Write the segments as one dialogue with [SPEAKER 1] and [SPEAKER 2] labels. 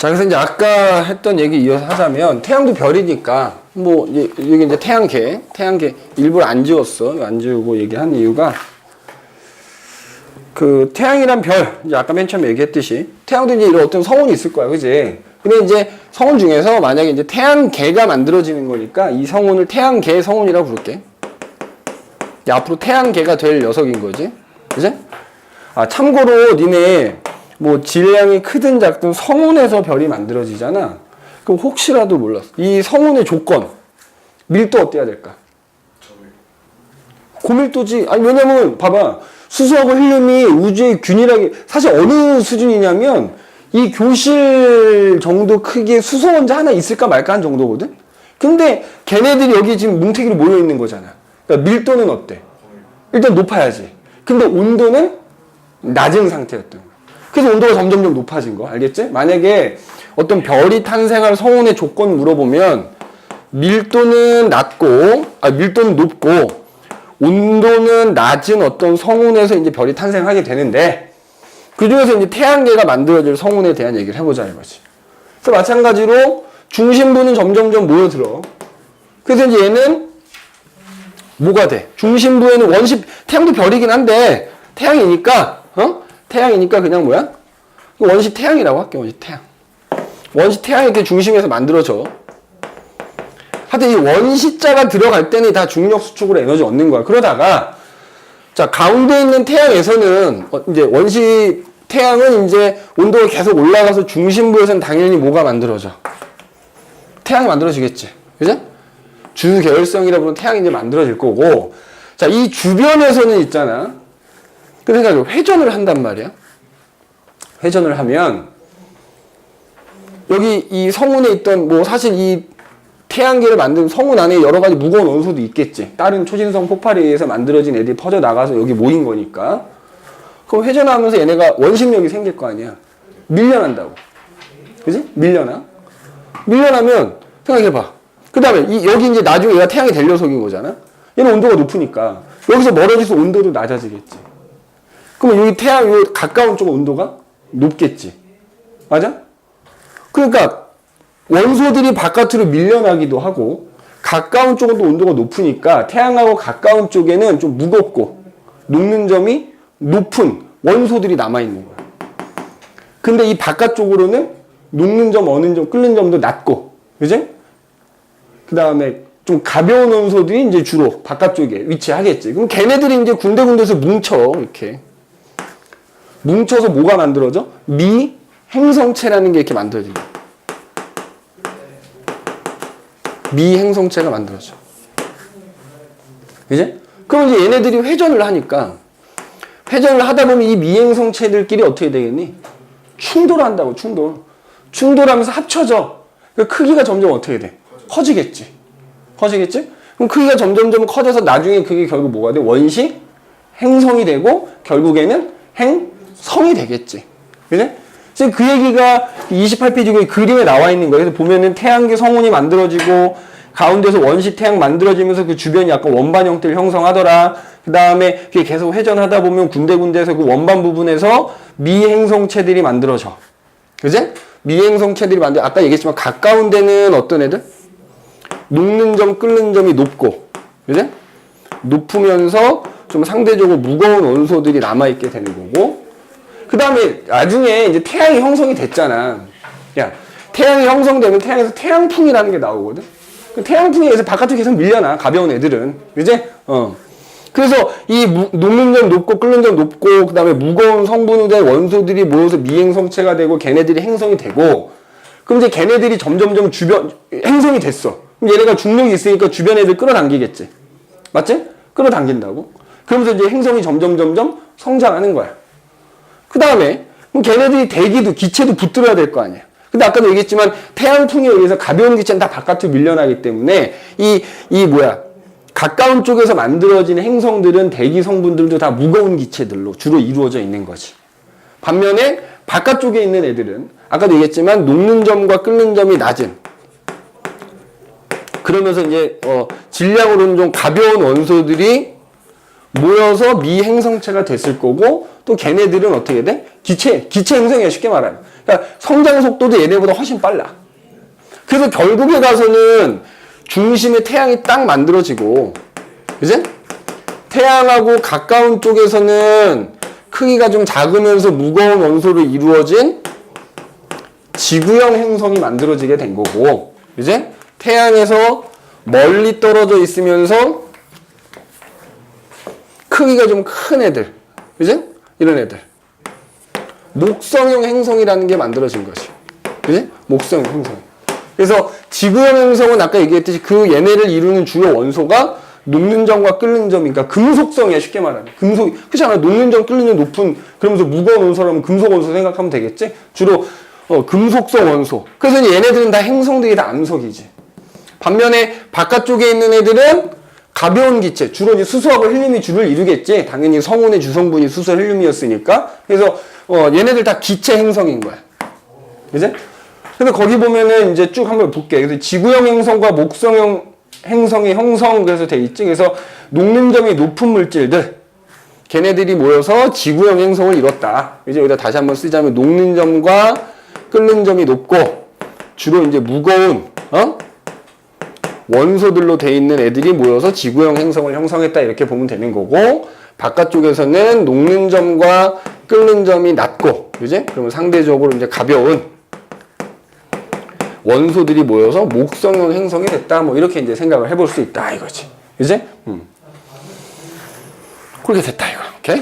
[SPEAKER 1] 자, 그래서 이제 아까 했던 얘기 이어서 하자면, 태양도 별이니까, 뭐, 여기 이제 태양계 일부러 안 지웠어. 안 지우고 얘기한 이유가, 그, 태양이란 별, 이제 아까 맨 처음에 얘기했듯이, 태양도 이제 이런 어떤 성운이 있을 거야, 그지? 근데 이제 성운 중에서 만약에 이제 태양계가 만들어지는 거니까, 이 성운을 태양계 성운이라고 부를게. 앞으로 태양계가 될 녀석인 거지. 그지? 아, 참고로 니네, 뭐 질량이 크든 작든 성운에서 별이 만들어지잖아. 그럼 혹시라도 몰랐어. 이 성운의 조건, 밀도 어때야 될까? 고밀도지. 아니 왜냐면 봐봐. 수소하고 헬륨이 우주의 균일하게, 사실 어느 수준이냐면 이 교실 정도 크기의 수소 원자 하나 있을까 말까 한 정도거든. 근데 걔네들이 여기 지금 뭉태기로 모여 있는 거잖아. 그러니까 밀도는 어때? 일단 높아야지. 근데 온도는 낮은 상태였던 거야. 그래서 온도가 점점 높아진 거 알겠지? 만약에 어떤 별이 탄생할 성운의 조건 물어보면 밀도는 높고 온도는 낮은 어떤 성운에서 이제 별이 탄생하게 되는데 그 중에서 이제 태양계가 만들어질 성운에 대한 얘기를 해보자 이거지. 그래서 마찬가지로 중심부는 점점점 모여들어. 그래서 이제 얘는 뭐가 돼? 중심부에는 태양도 별이긴 한데 태양이니까 그냥 뭐야? 원시 태양이라고 할게, 원시 태양. 원시 태양이 이렇게 중심에서 만들어져. 하여튼 이 원시자가 들어갈 때는 다 중력 수축으로 에너지 얻는 거야. 그러다가, 자, 가운데 있는 태양에서는, 이제 원시 태양은 이제 온도가 계속 올라가서 중심부에서는 당연히 뭐가 만들어져? 태양이 만들어지겠지. 그죠? 주계열성이라 부르는 태양이 이제 만들어질 거고, 자, 이 주변에서는 있잖아. 그 생각에 회전을 한단 말이야. 회전을 하면 여기 이 성운에 있던 뭐 사실 이 태양계를 만든 성운 안에 여러 가지 무거운 원소도 있겠지. 다른 초신성 폭발에 의해서 만들어진 애들이 퍼져 나가서 여기 모인 거니까. 그럼 회전하면서 얘네가 원심력이 생길 거 아니야. 밀려난다고. 그지? 밀려나면 생각해봐. 그 다음에 여기 이제 나중에 얘가 태양이 될 녀석인 거잖아. 얘는 온도가 높으니까 여기서 멀어져서 온도도 낮아지겠지. 그러면 여기 태양 요 가까운 쪽 온도가 높겠지. 맞아? 그러니까 원소들이 바깥으로 밀려나기도 하고 가까운 쪽은 또 온도가 높으니까 태양하고 가까운 쪽에는 좀 무겁고 녹는 점이 높은 원소들이 남아있는 거야. 근데 이 바깥쪽으로는 녹는 점, 어는 점, 끓는 점도 낮고, 그지? 그 다음에 좀 가벼운 원소들이 이제 주로 바깥쪽에 위치하겠지. 그럼 걔네들이 이제 군데군데서 뭉쳐, 이렇게. 뭉쳐서 뭐가 만들어져? 미행성체라는 게 이렇게 만들어지는 거야. 미행성체가 만들어져. 그지? 그럼 이제 얘네들이 회전을 하니까, 회전을 하다 보면 이 미행성체들끼리 어떻게 되겠니? 충돌한다고, 충돌하면서 합쳐져. 그 크기가 점점 어떻게 돼? 커지겠지? 그럼 크기가 점점 커져서 나중에 그게 결국 뭐가 돼? 원시 행성이 되고, 결국에는 행성이 되겠지. 그지? 지금 그 얘기가 28페이지 그림에 나와 있는 거예요. 그래서 보면은 태양계 성운이 만들어지고 가운데서 원시 태양 만들어지면서 그 주변이 약간 원반 형태를 형성하더라. 그 다음에 그게 계속 회전하다 보면 군데군데에서 그 원반 부분에서 미행성체들이 만들어져. 그지? 미행성체들이 아까 얘기했지만 가까운 데는 어떤 애들? 녹는 점, 끓는 점이 높고, 그지? 높으면서 좀 상대적으로 무거운 원소들이 남아있게 되는 거고, 그 다음에 나중에 이제 태양이 형성이 됐잖아. 야, 태양이 형성되면 태양에서 태양풍이라는 게 나오거든? 그 태양풍에 의해서 바깥으로 계속 밀려나, 가벼운 애들은. 그지? 그래서 이 녹는 점 높고 끓는 점 높고, 그 다음에 무거운 성분으로 된 원소들이 모여서 미행성체가 되고, 걔네들이 행성이 되고, 그럼 이제 걔네들이 점점점 행성이 됐어. 그럼 얘네가 중력이 있으니까 주변 애들 끌어당기겠지. 맞지? 끌어당긴다고. 그러면서 이제 행성이 점점 성장하는 거야. 그 다음에 그럼 걔네들이 대기도 기체도 붙들어야 될 거 아니야. 근데 아까도 얘기했지만 태양풍에 의해서 가벼운 기체는 다 바깥으로 밀려나기 때문에 가까운 쪽에서 만들어진 행성들은 대기 성분들도 다 무거운 기체들로 주로 이루어져 있는 거지. 반면에 바깥쪽에 있는 애들은 아까도 얘기했지만 녹는 점과 끓는 점이 낮은, 그러면서 이제 질량으로는 좀 가벼운 원소들이 모여서 미행성체가 됐을 거고, 또 걔네들은 어떻게 돼? 기체 행성이야, 쉽게 말하면. 그러니까 성장 속도도 얘네보다 훨씬 빨라. 그래서 결국에 가서는 중심에 태양이 딱 만들어지고, 그지? 태양하고 가까운 쪽에서는 크기가 좀 작으면서 무거운 원소로 이루어진 지구형 행성이 만들어지게 된 거고, 그지? 태양에서 멀리 떨어져 있으면서 크기가 좀 큰 애들, 그지? 이런 애들. 목성형 행성이라는 게 만들어진 거지. 그지? 목성형 행성. 그래서 지구형 행성은 아까 얘기했듯이 그 얘네를 이루는 주요 원소가 녹는 점과 끓는 점이니까 금속성이야, 쉽게 말하면. 금속, 그렇잖아. 녹는 점, 끓는 점 높은, 그러면서 무거운 원소라면 금속 원소 생각하면 되겠지? 주로, 금속성 원소. 그래서 얘네들은 다 행성들이 다 암석이지. 반면에 바깥쪽에 있는 애들은 가벼운 기체, 주로 이제 수소하고 헬륨이 주를 이루겠지. 당연히 성운의 주성분이 수소 헬륨이었으니까. 그래서, 얘네들 다 기체 행성인 거야. 그지? 그래서 거기 보면은 이제 쭉 한번 볼게. 그래서 지구형 행성과 목성형 행성의 형성, 그래서 돼 있지. 그래서 녹는 점이 높은 물질들, 걔네들이 모여서 지구형 행성을 이뤘다. 이제 여기다 다시 한번 쓰자면 녹는 점과 끓는 점이 높고, 주로 이제 무거운, 원소들로 돼 있는 애들이 모여서 지구형 행성을 형성했다. 이렇게 보면 되는 거고, 바깥쪽에서는 녹는 점과 끓는 점이 낮고, 그지? 그러면 상대적으로 이제 가벼운 원소들이 모여서 목성형 행성이 됐다. 뭐 이렇게 이제 생각을 해볼 수 있다 이거지. 그지? 그렇게 됐다 이거. 오케이?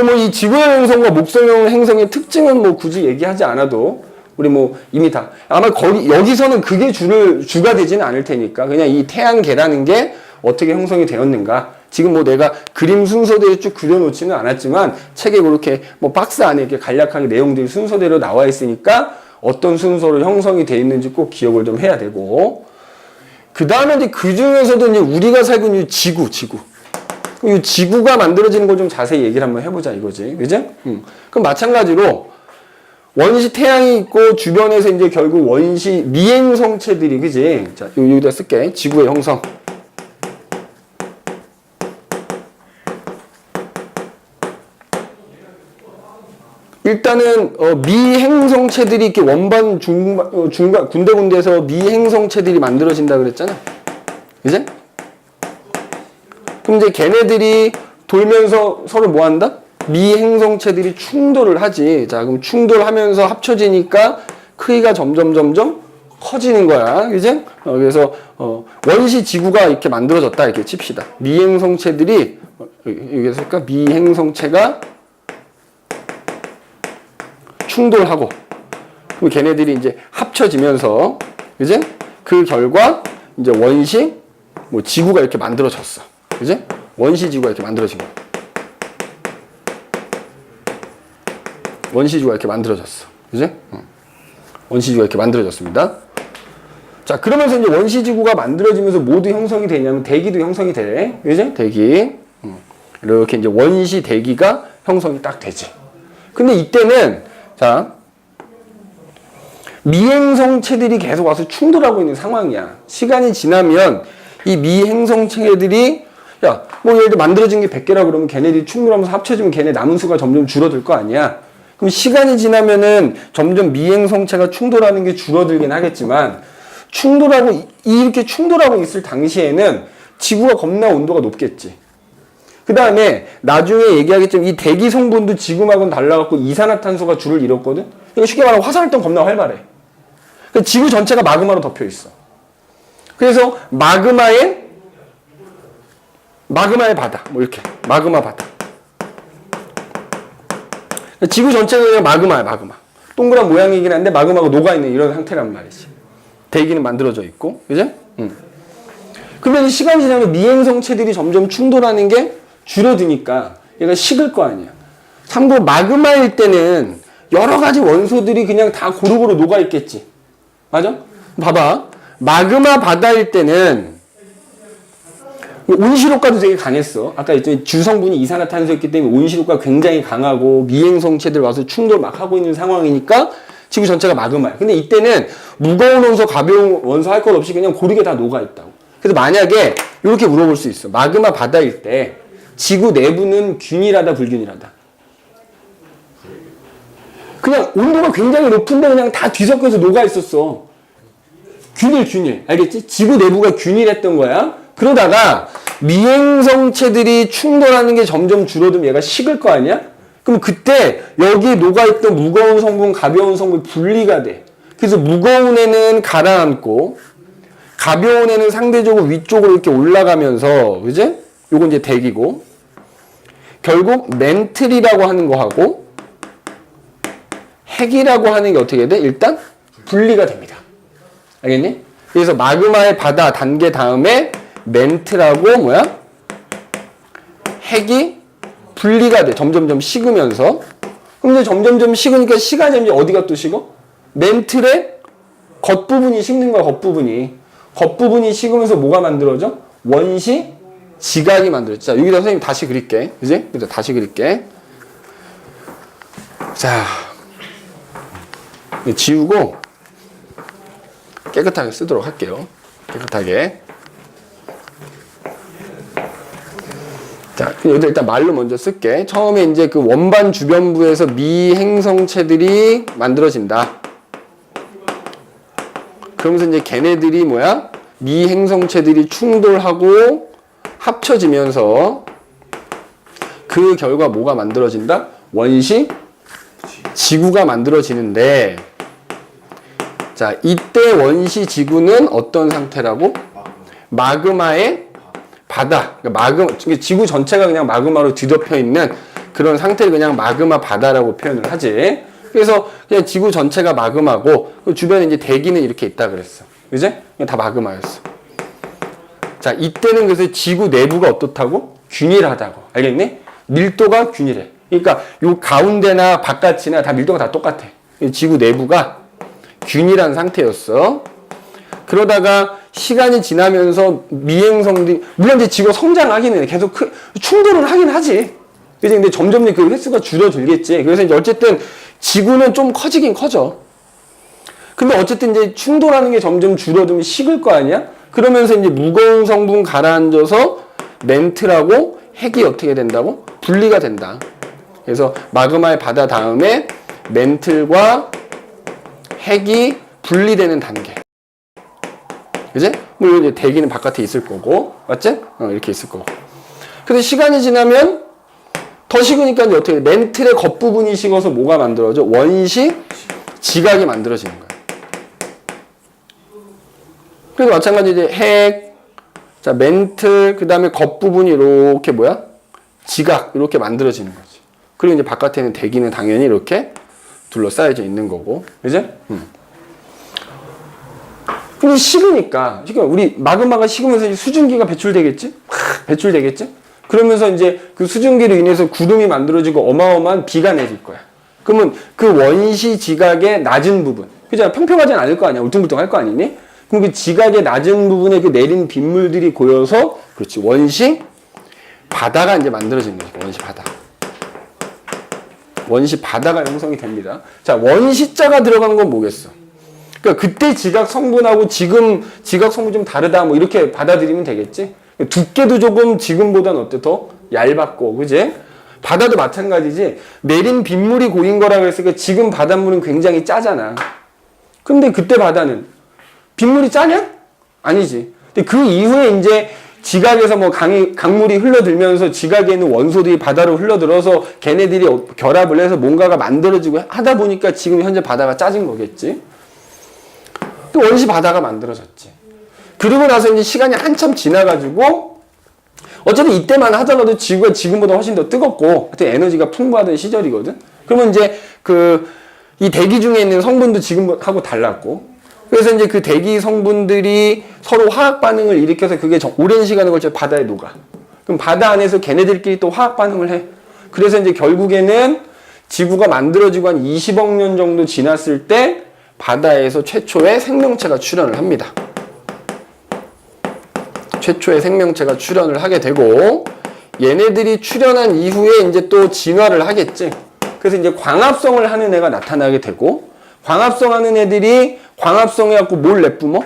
[SPEAKER 1] 뭐 이 지구형 행성과 목성형 행성의 특징은 뭐 굳이 얘기하지 않아도 우리 뭐 이미 다 아마 여기서는 그게 주가 되지는 않을 테니까 그냥 이 태양계라는 게 어떻게 형성이 되었는가. 지금 뭐 내가 그림 순서대로 쭉 그려놓지는 않았지만 책에 그렇게 뭐 박스 안에 이렇게 간략하게 내용들이 순서대로 나와 있으니까 어떤 순서로 형성이 되어 있는지 꼭 기억을 좀 해야 되고, 그 다음에 이제 그 중에서도 이제 우리가 살고 있는 지구. 이 지구가 만들어지는 걸 좀 자세히 얘기를 한번 해보자 이거지. 그죠? 그럼 마찬가지로 원시 태양이 있고 주변에서 이제 결국 원시 미행성체들이, 그지? 자, 여기다 쓸게. 지구의 형성. 일단은 미행성체들이 이렇게 원반 중간 군데군데에서 미행성체들이 만들어진다 그랬잖아. 그지? 그럼 이제 걔네들이 돌면서 서로 뭐 한다? 미행성체들이 충돌을 하지. 자, 그럼 충돌하면서 합쳐지니까 크기가 점점 커지는 거야. 그지? 그래서 원시 지구가 이렇게 만들어졌다 이렇게 칩시다. 미행성체들이 여기서 쓸까? 미행성체가 충돌하고, 그럼 걔네들이 이제 합쳐지면서, 그지? 그 결과, 이제 원시, 뭐, 지구가 이렇게 만들어졌어. 그지? 원시 지구가 이렇게 만들어진 거야. 원시 지구가 이렇게 만들어졌어. 그지? 원시 지구가 이렇게 만들어졌습니다. 자, 그러면서 이제 원시 지구가 만들어지면서 모두 형성이 되냐면 대기도 형성이 돼. 그지? 대기. 이렇게 이제 원시 대기가 형성이 딱 되지. 근데 이때는 자, 미행성체들이 계속 와서 충돌하고 있는 상황이야. 시간이 지나면 이 미행성체들이 야, 뭐 예를 들어 만들어진 게 100개라 그러면 걔네들이 충돌하면서 합쳐지면 걔네 남은 수가 점점 줄어들 거 아니야. 그럼 시간이 지나면은 점점 미행성체가 충돌하는 게 줄어들긴 하겠지만 이렇게 충돌하고 있을 당시에는 지구가 겁나 온도가 높겠지. 그 다음에 나중에 얘기하겠지만 이 대기 성분도 지구하고는 달라갖고 이산화탄소가 줄을 이뤘거든. 이거 쉽게 말하면 화산활동 겁나 활발해. 그러니까 지구 전체가 마그마로 덮여 있어. 그래서 마그마의 바다, 뭐 이렇게 마그마 바다. 그러니까 지구 전체가 그냥 마그마야, 마그마. 동그란 모양이긴 한데 마그마가 녹아 있는 이런 상태란 말이지. 대기는 만들어져 있고, 그죠? 그러면 시간이 지나면 미행성체들이 점점 충돌하는 게 줄어드니까 얘가 식을 거 아니야. 참고로 마그마일 때는 여러 가지 원소들이 그냥 다 고루고루 녹아 있겠지. 맞아? 봐봐. 마그마 바다일 때는 온실효과도 되게 강했어. 아까 했더니 주성분이 이산화탄소였기 때문에 온실효과가 굉장히 강하고 미행성체들 와서 충돌 막 하고 있는 상황이니까 지구 전체가 마그마야. 근데 이때는 무거운 원소, 가벼운 원소 할 것 없이 그냥 고르게 다 녹아 있다고. 그래서 만약에 이렇게 물어볼 수 있어. 마그마 바다일 때 지구 내부는 균일하다, 불균일하다? 그냥 온도가 굉장히 높은데 그냥 다 뒤섞여서 녹아 있었어. 균일. 알겠지? 지구 내부가 균일했던 거야. 그러다가 미행성체들이 충돌하는 게 점점 줄어들면 얘가 식을 거 아니야? 그럼 그때 여기에 녹아있던 무거운 성분, 가벼운 성분이 분리가 돼. 그래서 무거운 애는 가라앉고 가벼운 애는 상대적으로 위쪽으로 이렇게 올라가면서, 그지? 요건 이제 대기고, 결국 멘틀이라고 하는 거하고 핵이라고 하는 게 어떻게 돼? 일단 분리가 됩니다. 알겠니? 그래서 마그마의 바다 단계 다음에 멘틀하고 뭐야? 핵이 분리가 돼. 점점점 식으면서. 그럼 이제 점점점 식으니까 시간이 이제 어디가 또 식어? 멘틀의 겉부분이 식는 거야, 겉부분이. 겉부분이 식으면서 뭐가 만들어져? 원시 지각이 만들어져. 자, 여기다 선생님 다시 그릴게. 그지? 여기다 다시 그릴게. 자, 지우고 깨끗하게 쓰도록 할게요. 깨끗하게. 자, 여기다 일단 말로 먼저 쓸게. 처음에 이제 그 원반 주변부에서 미행성체들이 만들어진다. 그러면서 이제 걔네들이 뭐야? 미행성체들이 충돌하고 합쳐지면서 그 결과 뭐가 만들어진다? 원시 지구가 만들어지는데, 자, 이때 원시 지구는 어떤 상태라고? 마그마의 바다. 그러니까 지구 전체가 그냥 마그마로 뒤덮여 있는 그런 상태를 그냥 마그마 바다라고 표현을 하지. 그래서 그냥 지구 전체가 마그마고 그 주변에 이제 대기는 이렇게 있다 그랬어. 그지? 그냥 다 마그마였어. 자, 이때는 그래서 지구 내부가 어떻다고? 균일하다고. 알겠니? 밀도가 균일해. 그러니까 요 가운데나 바깥이나 다 밀도가 다 똑같아. 지구 내부가 균일한 상태였어. 그러다가 시간이 지나면서 미행성들이, 물론 이제 지구가 성장하기는 계속 충돌은 하긴 하지. 그지? 근데 점점 그 횟수가 줄어들겠지. 그래서 이제 어쨌든 지구는 좀 커지긴 커져. 근데 어쨌든 이제 충돌하는 게 점점 줄어들면 식을 거 아니야? 그러면서 이제 무거운 성분 가라앉아서 멘틀하고 핵이 어떻게 된다고? 분리가 된다. 그래서 마그마의 바다 다음에 멘틀과 핵이 분리되는 단계. 그지? 물론 이제 대기는 바깥에 있을 거고, 맞지? 이렇게 있을 거고. 근데 시간이 지나면 더 식으니까 이제 어떻게 돼? 멘틀의 겉부분이 식어서 뭐가 만들어져? 원시 지각이 만들어지는 거야. 그래서 마찬가지 이제 핵, 자, 멘틀, 그 다음에 겉부분이 이렇게 뭐야? 지각, 이렇게 만들어지는 거지. 그리고 이제 바깥에는 대기는 당연히 이렇게 둘러싸여져 있는 거고. 그지? 근데 식으니까, 우리 마그마가 식으면서 수증기가 배출되겠지? 배출되겠지? 그러면서 이제 그 수증기로 인해서 구름이 만들어지고 어마어마한 비가 내릴 거야. 그러면 그 원시 지각의 낮은 부분, 그죠? 평평하진 않을 거 아니야. 울퉁불퉁할 거 아니니? 그럼 그 지각의 낮은 부분에 그 내린 빗물들이 고여서, 그렇지, 원시 바다가 이제 만들어지는 거지. 원시 바다. 원시 바다가 형성이 됩니다. 자, 원시자가 들어간 건 뭐겠어? 그러니까 그때 지각 성분하고 지금 지각 성분 좀 다르다, 뭐 이렇게 받아들이면 되겠지? 두께도 조금 지금보다는 어때? 더 얇았고, 그지? 바다도 마찬가지지. 내린 빗물이 고인 거라 그랬으니까 지금 바닷물은 굉장히 짜잖아. 근데 그때 바다는 빗물이 짜냐? 아니지. 근데 그 이후에 이제 지각에서 뭐 강물이 흘러들면서 지각에 있는 원소들이 바다로 흘러들어서 걔네들이 결합을 해서 뭔가가 만들어지고 하다 보니까 지금 현재 바다가 짜진 거겠지. 또 원시 바다가 만들어졌지. 그리고 나서 이제 시간이 한참 지나가지고 어차피 이때만 하더라도 지구가 지금보다 훨씬 더 뜨겁고 하여튼 에너지가 풍부하던 시절이거든. 그러면 이제 이 대기 중에 있는 성분도 지금하고 달랐고, 그래서 이제 그 대기 성분들이 서로 화학 반응을 일으켜서 그게 오랜 시간을 걸쳐 바다에 녹아. 그럼 바다 안에서 걔네들끼리 또 화학 반응을 해. 그래서 이제 결국에는 지구가 만들어지고 한 20억 년 정도 지났을 때 바다에서 최초의 생명체가 출현을 합니다. 최초의 생명체가 출현을 하게 되고, 얘네들이 출현한 이후에 이제 또 진화를 하겠지. 그래서 이제 광합성을 하는 애가 나타나게 되고, 광합성 하는 애들이 광합성해갖고 뭘 내뿜어?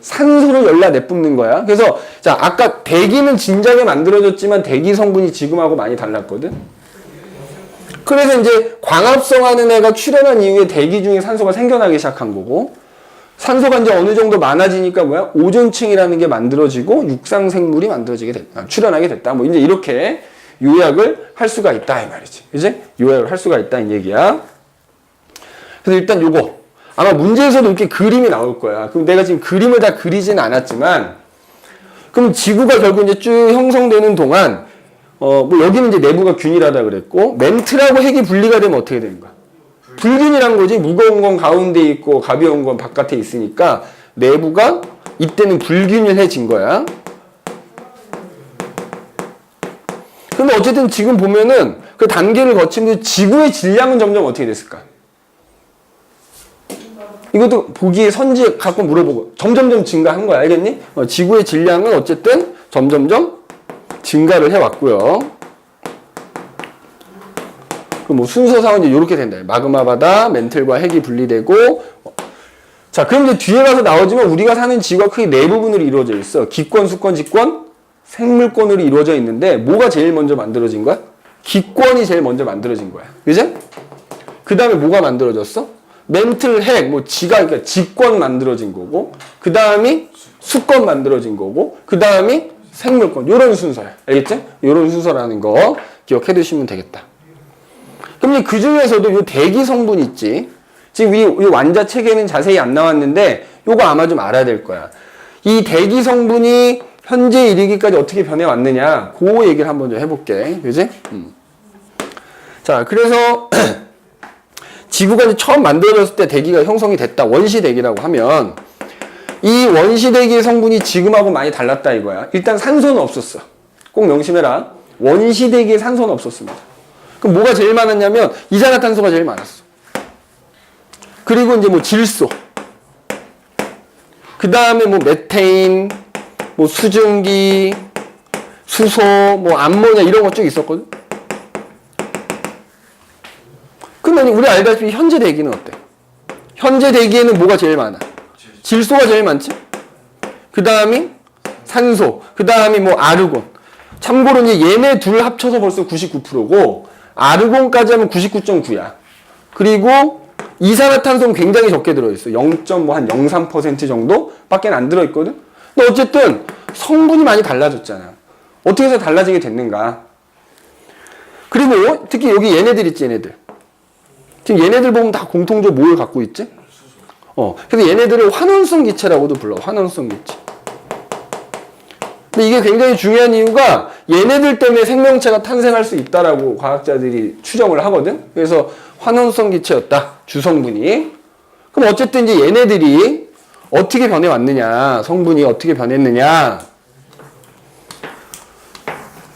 [SPEAKER 1] 산소를 열라 내뿜는 거야. 그래서 자, 아까 대기는 진작에 만들어졌지만 대기 성분이 지금하고 많이 달랐거든. 그래서 이제 광합성하는 애가 출현한 이후에 대기 중에 산소가 생겨나기 시작한 거고, 산소가 이제 어느 정도 많아지니까 뭐야? 오존층이라는 게 만들어지고 육상생물이 만들어지게 됐다. 출현하게 됐다. 뭐 이제 이렇게 요약을 할 수가 있다 이 말이지. 이제 요약을 할 수가 있다 이 얘기야. 그래서 일단 요거 아마 문제에서도 이렇게 그림이 나올 거야. 그럼 내가 지금 그림을 다 그리진 않았지만, 그럼 지구가 결국 이제 쭉 형성되는 동안 뭐 여기는 이제 내부가 균일하다 그랬고, 멘트라고 핵이 분리가 되면 어떻게 되는 거야? 불균일한 거지. 무거운 건 가운데 있고 가벼운 건 바깥에 있으니까 내부가 이때는 불균일해진 거야. 근데 어쨌든 지금 보면은 그 단계를 거치면서 지구의 질량은 점점 어떻게 됐을까? 이것도 보기에 선지 갖고 물어보고 점점점 증가한 거야. 알겠니? 지구의 질량은 어쨌든 점점점 증가를 해왔고요. 뭐 순서상은 이제 이렇게 된다. 마그마 바다, 멘틀과 핵이 분리되고. 자, 그럼 이제 뒤에 가서 나오지만 우리가 사는 지구가 크게 네 부분으로 이루어져 있어. 기권, 수권, 직권, 생물권으로 이루어져 있는데 뭐가 제일 먼저 만들어진 거야? 기권이 제일 먼저 만들어진 거야. 그죠? 그 다음에 뭐가 만들어졌어? 멘틀, 핵, 뭐 그러니까 직권 만들어진 거고, 그 다음이 수권 만들어진 거고, 그 다음이 생물권. 요런 순서야. 알겠지? 요런 순서라는 거 기억해 두시면 되겠다. 그럼 그 중에서도 요 대기 성분 있지. 지금 이 완자 체계는 자세히 안 나왔는데 요거 아마 좀 알아야 될 거야. 이 대기 성분이 현재 이르기까지 어떻게 변해왔느냐, 그 얘기를 한번 좀 해볼게. 그지? 자, 그래서 지구가 이제 처음 만들어졌을 때 대기가 형성이 됐다. 원시대기라고 하면 이 원시대기의 성분이 지금하고 많이 달랐다 이거야. 일단 산소는 없었어. 꼭 명심해라. 원시대기의 산소는 없었습니다. 그럼 뭐가 제일 많았냐면 이산화탄소가 제일 많았어. 그리고 이제 뭐 질소, 그 다음에 뭐 메테인, 뭐 수증기, 수소, 뭐 암모니아 이런 거 쭉 있었거든. 그러면 우리 알다시피 현재 대기는 어때? 현재 대기에는 뭐가 제일 많아? 질소가 제일 많지? 그 다음이 산소, 그 다음이 뭐 아르곤. 참고로 이제 얘네 둘 합쳐서 벌써 99%고 아르곤까지 하면 99.9야. 그리고 이산화탄소는 굉장히 적게 들어있어. 0.03% 정도밖에 안 들어있거든. 근데 어쨌든 성분이 많이 달라졌잖아. 어떻게 해서 달라지게 됐는가? 그리고 특히 여기 얘네들 있지, 얘네들. 지금 얘네들 보면 다 공통적으로 뭘 갖고 있지? 그래서 얘네들을 환원성 기체라고도 불러. 환원성 기체. 근데 이게 굉장히 중요한 이유가 얘네들 때문에 생명체가 탄생할 수 있다라고 과학자들이 추정을 하거든. 그래서 환원성 기체였다. 주성분이. 그럼 어쨌든 이제 얘네들이 어떻게 변해왔느냐, 성분이 어떻게 변했느냐,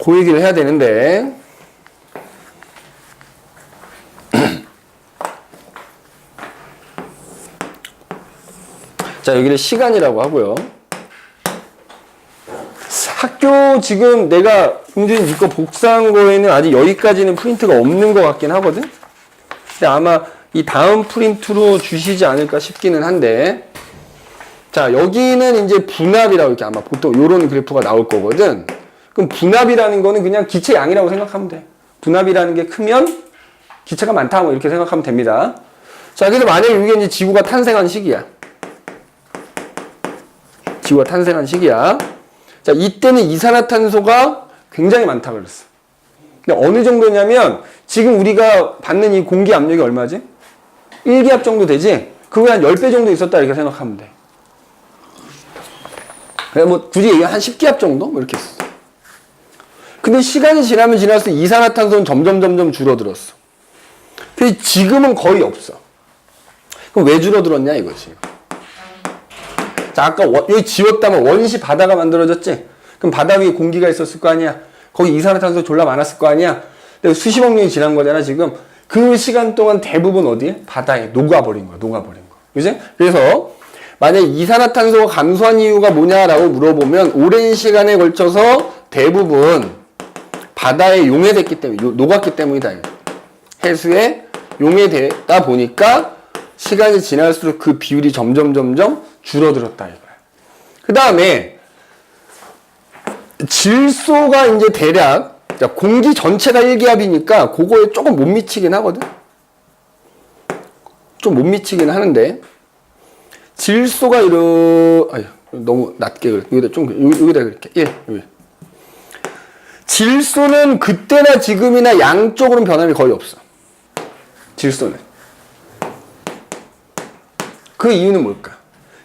[SPEAKER 1] 그 얘기를 해야 되는데, 자, 여기를 시간이라고 하고요. 학교 지금 내가 은준이 니거 복사한 거에는 아직 여기까지는 프린트가 없는 것 같긴 하거든. 근데 아마 이 다음 프린트로 주시지 않을까 싶기는 한데, 자, 여기는 이제 분압이라고 이렇게 아마 보통 요런 그래프가 나올 거거든. 그럼 분압이라는 거는 그냥 기체 양이라고 생각하면 돼. 분압이라는 게 크면 기체가 많다 뭐 이렇게 생각하면 됩니다. 자, 그래서 만약에 이게 이제 지구가 탄생한 시기야. 지구가 탄생한 시기야. 자, 이때는 이산화탄소가 굉장히 많다 그랬어. 근데 어느 정도냐면 지금 우리가 받는 이 공기 압력이 얼마지? 1기압 정도 되지? 그거에 한 10배 정도 있었다 이렇게 생각하면 돼. 그냥 뭐 굳이 얘기하면 한 10기압 정도? 뭐 이렇게 했어. 근데 시간이 지나면 지날수록 이산화탄소는 점점 줄어들었어. 근데 지금은 거의 없어. 그럼 왜 줄어들었냐 이거지. 자, 아까 여기 지웠다면 원시 바다가 만들어졌지? 그럼 바다 위에 공기가 있었을 거 아니야? 거기 이산화탄소 졸라 많았을 거 아니야? 근데 수십억 년이 지난 거잖아, 지금. 그 시간 동안 대부분 어디에? 바다에 녹아버린 거야, 녹아버린 거. 그지? 그래서, 만약에 이산화탄소가 감소한 이유가 뭐냐라고 물어보면, 오랜 시간에 걸쳐서 대부분 바다에 용해됐기 때문에, 녹았기 때문이다. 해수에 용해되다 보니까, 시간이 지날수록 그 비율이 점점 줄어들었다 이거야. 그 다음에 질소가 이제 대략 자, 공기 전체가 일기압이니까 그거에 조금 못 미치긴 하거든. 좀 못 미치긴 하는데 질소가 너무 낮게 그래. 여기다 그렇게. 여기. 질소는 그때나 지금이나 양쪽으로는 변함이 거의 없어. 질소는. 그 이유는 뭘까?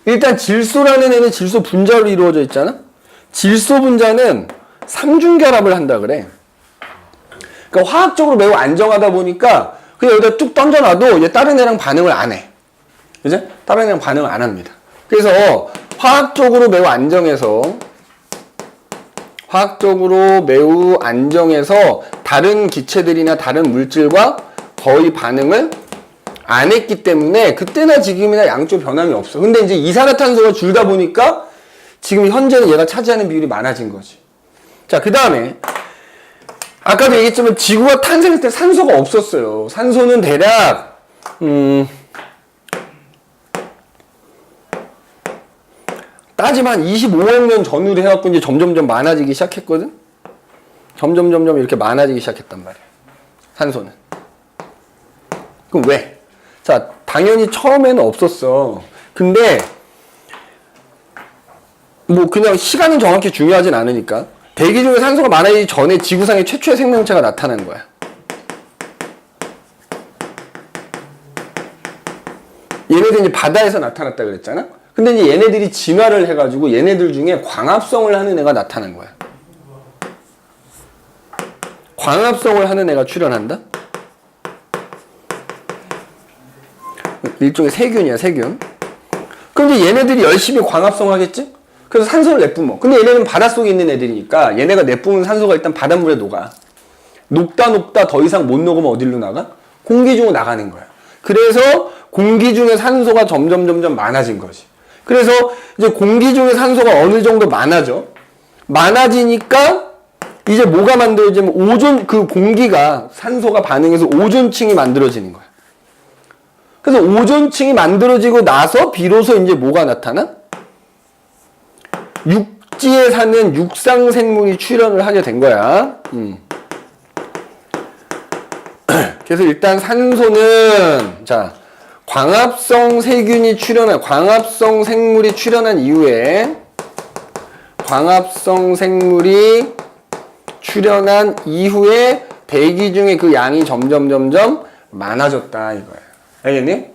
[SPEAKER 1] 일단 질소라는 애는 질소 분자로 이루어져 있잖아? 질소 분자는 삼중결합을 한다 그래. 그러니까 화학적으로 매우 안정하다 보니까 그냥 여기다 뚝 던져놔도 이제 다른 애랑 반응을 안 해. 그죠? 다른 애랑 반응을 안 합니다. 그래서 화학적으로 매우 안정해서 다른 기체들이나 다른 물질과 거의 반응을 안 했기 때문에 그때나 지금이나 양쪽 변함이 없어. 근데 이제 이산화탄소가 줄다 보니까 지금 현재는 얘가 차지하는 비율이 많아진 거지. 자, 그 다음에 아까도 얘기했지만 지구가 탄생할 때 산소가 없었어요. 산소는 대략 따지면 25억 년 전후로 해갖고 이제 점점점 많아지기 시작했거든. 점점 이렇게 많아지기 시작했단 말이야. 산소는. 그럼 왜? 자, 당연히 처음에는 없었어. 근데 뭐 그냥 시간은 정확히 중요하진 않으니까 대기 중에 산소가 많아지기 전에 지구상에 최초의 생명체가 나타난 거야. 얘네들 이제 바다에서 나타났다 그랬잖아. 근데 이제 얘네들이 진화를 해가지고 얘네들 중에 광합성을 하는 애가 나타난 거야. 광합성을 하는 애가 출현한다. 일종의 세균이야, 세균. 그럼 이제 얘네들이 열심히 광합성 하겠지? 그래서 산소를 내뿜어. 근데 얘네는 바닷속에 있는 애들이니까 얘네가 내뿜은 산소가 일단 바닷물에 녹아. 녹다 더 이상 못 녹으면 어디로 나가? 공기 중으로 나가는 거야. 그래서 공기 중에 산소가 점점 많아진 거지. 그래서 이제 공기 중에 산소가 어느 정도 많아져. 많아지니까 이제 뭐가 만들어지면 오존, 그 공기가 산소가 반응해서 오존층이 만들어지는 거야. 그래서 오존층이 만들어지고 나서 비로소 이제 뭐가 나타나? 육지에 사는 육상 생물이 출현을 하게 된 거야. 그래서 일단 산소는 자, 광합성 세균이 출현한, 광합성 생물이 출현한 이후에 대기 중에 그 양이 점점 많아졌다 이거야. 알겠니?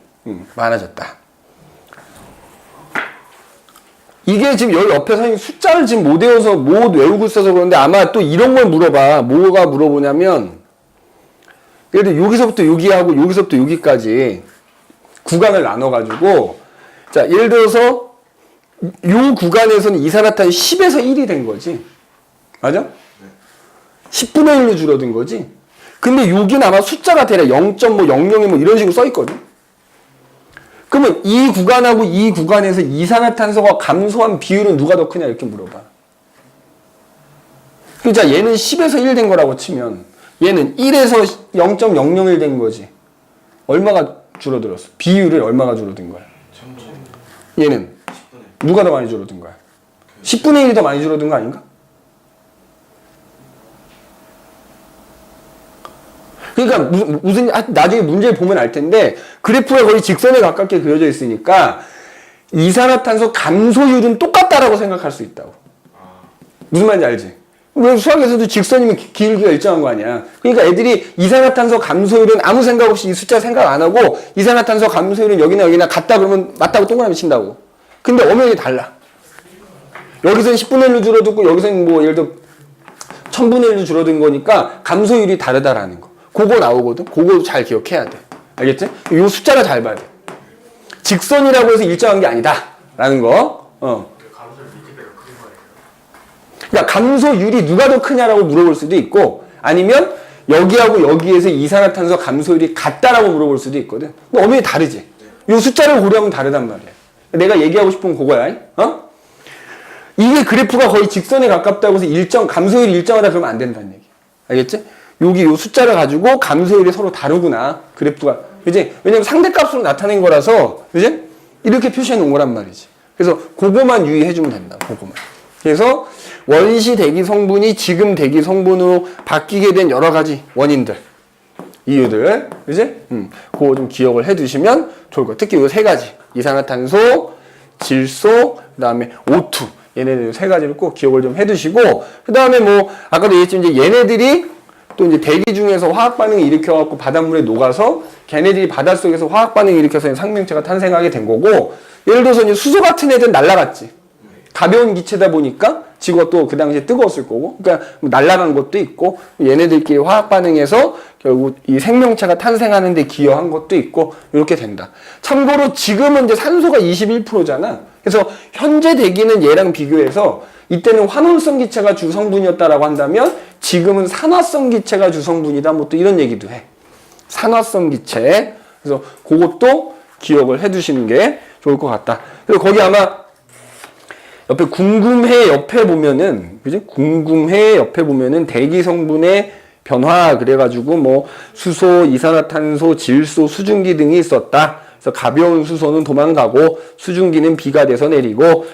[SPEAKER 1] 많아졌다. 이게 지금 여기 옆에 선생님 숫자를 지금 못 외워서 못 외우고 있어서 그런데 아마 또 이런 걸 물어봐. 뭐가 물어보냐면 예를 들어 여기서부터 여기하고 여기서부터 여기까지 구간을 나눠가지고 자 예를 들어서 요 구간에서는 이산화탄이 10에서 1이 된 거지. 맞아? 네. 10분의 1로 줄어든 거지. 근데 여기는 아마 숫자가 대략 0.00이 뭐 이런 식으로 써 있거든. 그러면 이 구간하고 이 구간에서 이산화탄소가 감소한 비율은 누가 더 크냐 이렇게 물어봐. 자 얘는 10에서 1 된 거라고 치면 얘는 1에서 0.001 된 거지. 얼마가 줄어들었어? 비율이 얼마가 줄어든 거야? 얘는 누가 더 많이 줄어든 거야? 10분의 1이 더 많이 줄어든 거 아닌가? 그러니까 무슨 나중에 문제를 보면 알 텐데 그래프가 거의 직선에 가깝게 그려져 있으니까 이산화탄소 감소율은 똑같다라고 생각할 수 있다고. 무슨 말인지 알지? 왜 수학에서도 직선이면 길기가 일정한 거 아니야. 그러니까 애들이 이산화탄소 감소율은 아무 생각 없이 이 숫자 생각 안 하고 이산화탄소 감소율은 여기나 같다 그러면 맞다고 동그라미 친다고. 근데 엄연히 달라. 여기서는 10분의 1로 줄어들고 여기서는 뭐 예를 들어 1000분의 1로 줄어든 거니까 감소율이 다르다라는 거. 그거 나오거든. 그거 잘 기억해야 돼. 알겠지? 이 숫자가 잘 봐야 돼. 직선이라고 해서 일정한 게 아니다. 라는 거. 그러니까 감소율이 누가 더 크냐라고 물어볼 수도 있고 아니면 여기하고 여기에서 이산화탄소 감소율이 같다라고 물어볼 수도 있거든. 근데 엄연히 다르지. 이 숫자를 고려하면 다르단 말이야. 내가 얘기하고 싶은 건 그거야. 이게 그래프가 거의 직선에 가깝다고 해서 감소율이 일정하다 그러면 안 된다는 얘기. 알겠지? 여기 요 숫자를 가지고 감소율이 서로 다르구나. 그래프가. 그지? 왜냐면 상대값으로 나타낸 거라서, 그지? 이렇게 표시해 놓은 거란 말이지. 그래서 그거만 유의해 주면 된다. 그거만. 그래서 원시 대기 성분이 지금 대기 성분으로 바뀌게 된 여러 가지 원인들, 이유들, 그지? 그거 좀 기억을 해두시면 좋을 거예요. 특히 이 세 가지, 이산화탄소, 질소, 그 다음에 O2, 얘네들 세 가지를 꼭 기억을 좀 해두시고, 그 다음에 뭐 아까도 얘기했지만 이제 얘네들이 또 이제 대기 중에서 화학 반응을 일으켜갖고 바닷물에 녹아서 걔네들이 바닷속에서 화학 반응을 일으켜서 생명체가 탄생하게 된 거고, 예를 들어서 이제 수소 같은 애들은 날아갔지. 가벼운 기체다 보니까 지구가 또 그 당시에 뜨거웠을 거고, 그러니까 날아간 것도 있고, 얘네들끼리 화학 반응해서 결국 이 생명체가 탄생하는 데 기여한 것도 있고, 이렇게 된다. 참고로 지금은 이제 산소가 21%잖아. 그래서 현재 대기는 얘랑 비교해서 이때는 환원성 기체가 주성분이었다라고 한다면 지금은 산화성 기체가 주성분이다. 뭐 또 이런 얘기도 해. 산화성 기체. 그래서 그것도 기억을 해두시는 게 좋을 것 같다. 그리고 거기 아마 옆에 궁금해 옆에 보면은, 그지? 궁금해 옆에 보면은 대기 성분의 변화 그래가지고 뭐 수소, 이산화탄소, 질소, 수증기 등이 있었다. 그래서 가벼운 수소는 도망가고 수증기는 비가 돼서 내리고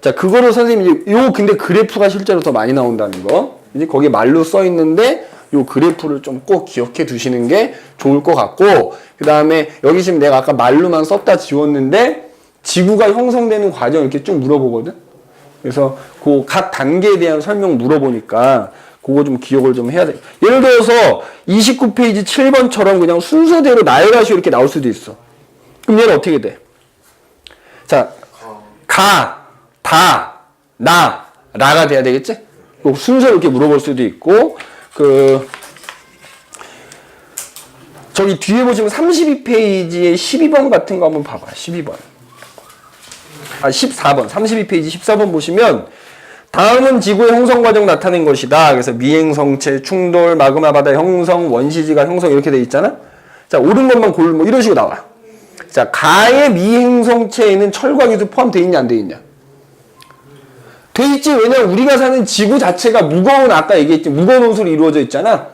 [SPEAKER 1] 자 그거로 선생님이 요 근데 그래프가 실제로 더 많이 나온다는 거. 이제 거기 말로 써 있는데 요 그래프를 좀 꼭 기억해 두시는 게 좋을 것 같고, 그 다음에 여기 지금 내가 아까 말로만 썼다 지웠는데 지구가 형성되는 과정 이렇게 쭉 물어보거든. 그래서 그 각 단계에 대한 설명 물어보니까 그거 좀 기억을 좀 해야 돼. 예를 들어서 29페이지 7번처럼 그냥 순서대로 나열하시고 이렇게 나올 수도 있어. 그럼 얘는 어떻게 돼? 자, 가, 다, 나, 라가 돼야 되겠지? 순서로 이렇게 물어볼 수도 있고, 저기 뒤에 보시면 32페이지에 12번 같은 거 한번 봐봐. 12번. 14번. 32페이지 14번 보시면 다음은 지구의 형성 과정 나타낸 것이다. 그래서 미행성체, 충돌, 마그마 바다 형성, 원시지가 형성 이렇게 돼 있잖아. 자, 옳은 것만 고르면 뭐 이런 식으로 나와. 자, 가의 미행성체에는 철과 기수 포함되어 있냐 안 돼 있냐? 돼 있지. 왜냐면 우리가 사는 지구 자체가 무거운, 아까 얘기했지, 무거운 원소로 이루어져 있잖아.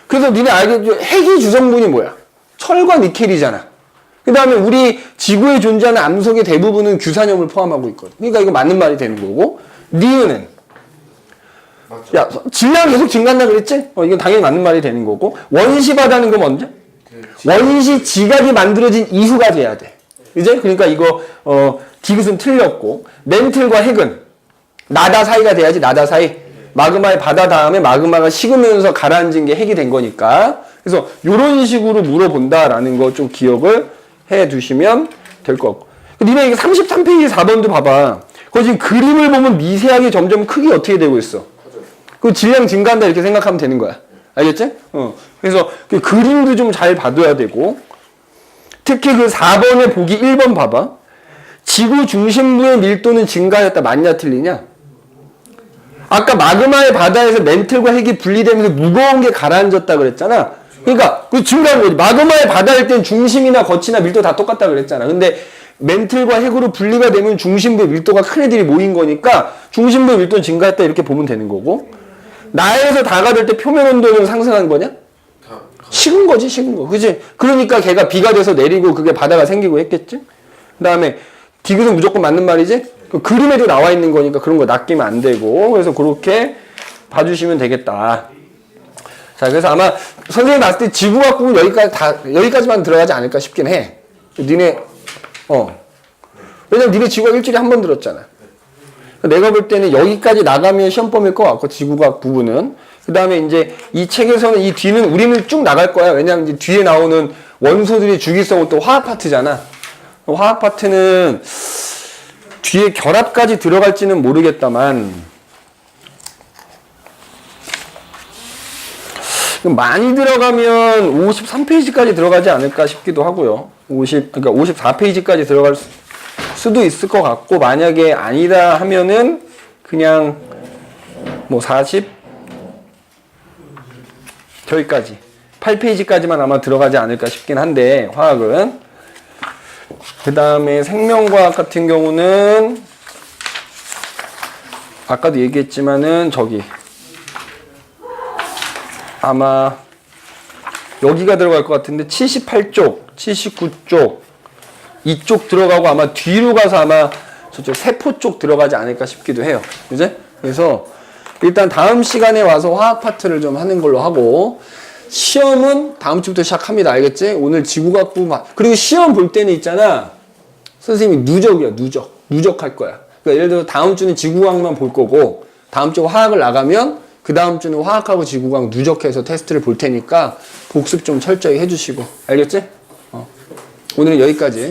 [SPEAKER 1] 그래서 니네 알겠죠? 핵의 주성분이 뭐야? 철과 니켈이잖아. 그 다음에 우리 지구에 존재하는 암석의 대부분은 규산염을 포함하고 있거든. 그러니까 이거 맞는 말이 되는 거고, 니은은 맞죠. 야, 질량이 계속 증가한다 그랬지? 이건 당연히 맞는 말이 되는 거고, 원시바다는 그 뭔데? 원시 지각이 만들어진 이후가 돼야 돼. 이제 그러니까 이거 디귿은 틀렸고, 멘틀과 핵은 나다 사이가 돼야지. 나다 사이. 마그마의 바다 다음에 마그마가 식으면서 가라앉은 게 핵이 된 거니까. 그래서 이런 식으로 물어본다라는 거 좀 기억을 해 두시면 될 것 같고. 니네 이게 33페이지 4번도 봐봐. 거기 지금 그림을 보면 미세하게 점점 크기 어떻게 되고 있어? 그 질량 증가한다 이렇게 생각하면 되는 거야. 알겠지? 그래서 그 그림도 좀 잘 봐둬야 되고, 특히 그 4번에 보기 1번 봐봐. 지구 중심부의 밀도는 증가했다. 맞냐 틀리냐? 아까 마그마의 바다에서 멘틀과 핵이 분리되면서 무거운 게 가라앉았다 그랬잖아. 그러니까 그 증가한 거지. 마그마의 바다일 땐 중심이나 거치나 밀도 다 똑같다 그랬잖아. 근데 멘틀과 핵으로 분리가 되면 중심부의 밀도가 큰 애들이 모인 거니까 중심부의 밀도는 증가했다 이렇게 보면 되는 거고, 나에서 다가 될 때 표면 온도는 상승한 거냐? 식은 거지, 식은 거. 그지? 그러니까 걔가 비가 돼서 내리고 그게 바다가 생기고 했겠지? 그 다음에 디귿은 무조건 맞는 말이지? 그 그림에도 나와 있는 거니까 그런 거 낚이면 안 되고, 그래서 그렇게 봐주시면 되겠다. 자, 그래서 아마 선생님이 봤을 때 지구과학부는 여기까지만 들어가지 않을까 싶긴 해. 니네, 왜냐면 니네 지구과학 일주일에 한 번 들었잖아. 내가 볼 때는 여기까지 나가면 시험 범위일 것 같고, 지구과학 부분은. 그 다음에 이제 이 책에서는 이 뒤는 우리는 쭉 나갈 거야. 왜냐면 이제 뒤에 나오는 원소들의 주기성은 또 화학 파트잖아. 화학 파트는 뒤에 결합까지 들어갈지는 모르겠다만, 많이 들어가면 53페이지까지 들어가지 않을까 싶기도 하고요. 그러니까 54페이지까지 들어갈 수도 있을 것 같고, 만약에 아니다 하면은 그냥 뭐 40 저기까지 8페이지까지만 아마 들어가지 않을까 싶긴 한데, 화학은. 그 다음에 생명과학 같은 경우는 아까도 얘기했지만은 저기 아마 여기가 들어갈 것 같은데 78쪽, 79쪽 이쪽 들어가고, 아마 뒤로 가서 아마 저쪽 세포 쪽 들어가지 않을까 싶기도 해요. 그제? 그래서 일단 다음 시간에 와서 화학 파트를 좀 하는 걸로 하고, 시험은 다음 주부터 시작합니다. 알겠지? 오늘 지구과학부 그리고 시험 볼 때는 있잖아, 선생님이 누적이야. 누적할 거야. 그러니까 예를 들어 다음 주는 지구과학만 볼 거고, 다음 주 화학을 나가면 그 다음 주는 화학하고 지구과학 누적해서 테스트를 볼 테니까 복습 좀 철저히 해주시고. 알겠지? 오늘은 여기까지.